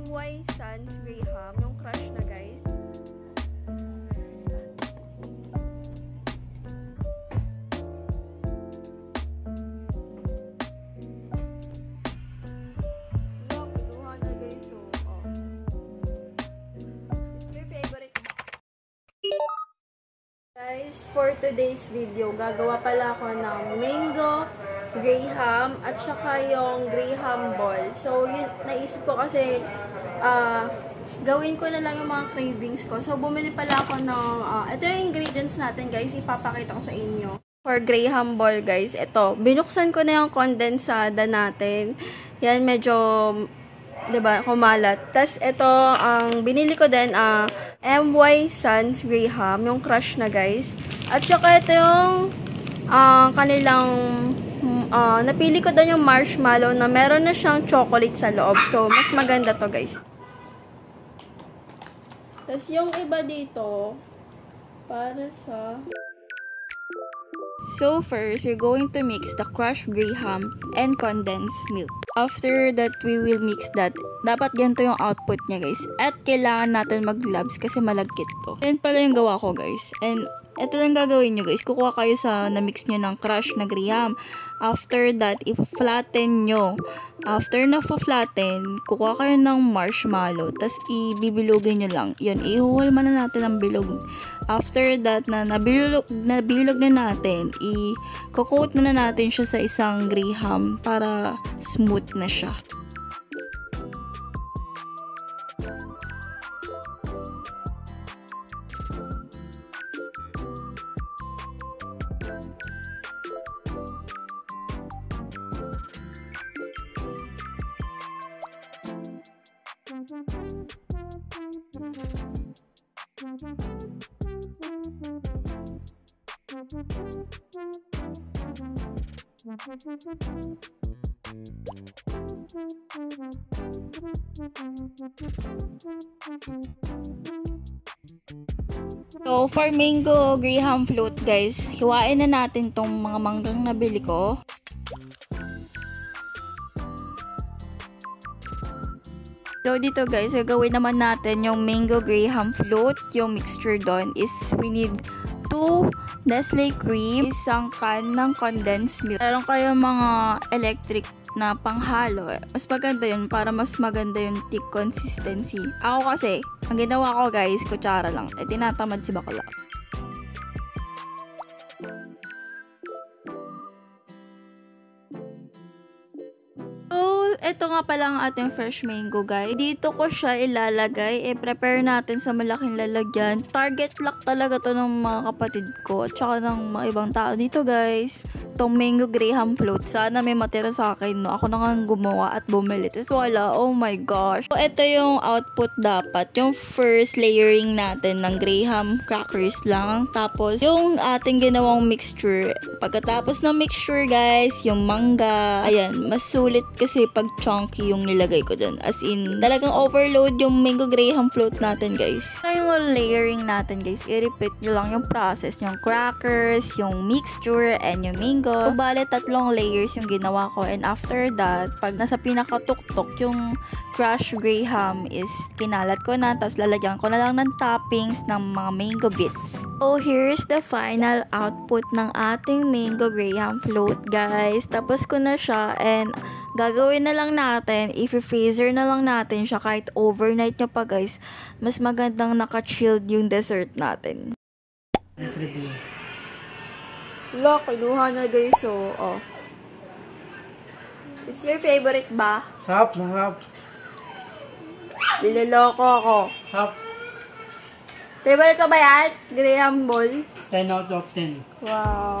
MY Sans Graham, yung crush na guys. Kinuha na guys, so it's my favorite. Guys, for today's video, gagawa pala ako ng mango Graham at saka yung Graham ball. So, yun, naisip ko kasi gawin ko na lang yung mga cravings ko. So, bumili pala ako ng ito yung ingredients natin guys, ipapakita ko sa inyo. For Graham ball guys, ito, binuksan ko na yung condensada natin. Yan, medyo, diba, kumalat. Tapos, ito, ang binili ko din, MY Sans Graham, yung crush na guys. At saka ito yung kanilang napili ko doon yung marshmallow na meron na siyang chocolate sa loob. So, mas maganda to guys. Tapos yung iba dito, para sa... So, first, we're going to mix the crushed Graham and condensed milk. After that, we will mix that. Dapat ganito yung output niya, guys. At kailangan natin mag-gloves kasi malagkit to. Yan pala yung gawa ko, guys. And ito lang gagawin nyo, guys. Kukuha kayo sa na-mix nyo ng crushed na Graham. After that, i-flatten nyo. After na-flatten, kukuha kayo ng marshmallow. Tapos, ibibilogin nyo lang. Yun, ihuhulma na natin ang bilog. After that, na nabilog na natin, i-coat na natin siya sa isang Graham para smooth na siya. So, for mango Graham float guys, hiwain na natin tong mga manggang nabili ko. So, dito guys, gagawin naman natin yung mango Graham float. Yung mixture doon is we need 2 Nestle cream, isang can ng condensed milk. Meron kayong mga electric na panghalo. Mas maganda yun para mas maganda yung thick consistency. Ako kasi, ang ginawa ko guys, kutsara lang. Tinatamad si bakla. Ito nga pala ang ating fresh mango guys. Dito ko siya ilalagay. Prepare natin sa malaking lalagyan. Target lock talaga to ng mga kapatid ko at saka ng mga ibang tao dito guys. Itong mango Graham float. Sana may matira sa akin, no? Ako na nga gumawa at bumili. Tapos wala. Oh my gosh. So, ito yung output dapat. Yung first layering natin ng Graham crackers lang. Tapos, yung ating ginawang mixture. Pagkatapos ng mixture guys, yung mangga. Ayan, mas sulit kasi pag chunky yung nilagay ko dun. As in, talagang overload yung mango Graham float natin guys. So, yung layering natin guys, i-repeat nyo lang yung process. Yung crackers, yung mixture, and yung mango. So, bale, 3 layers yung ginawa ko. And after that, pag nasa pinakatuktok, yung crushed Graham is kinalat ko na. Tapos, lalagyan ko na lang ng toppings ng mga mango bits. So, here's the final output ng ating mango Graham float guys. Tapos ko na siya and gagawin na lang natin, i-freezer na lang natin siya kahit overnight nyo pa guys. Mas magandang naka-chilled yung dessert natin. Let's review. Wala, kinuha na guys, so, oh. It's your favorite ba? Hap, hap. Niloloko ako. Hap. Favorite ko ba yan? Graham ball? 10 out of 10. Wow.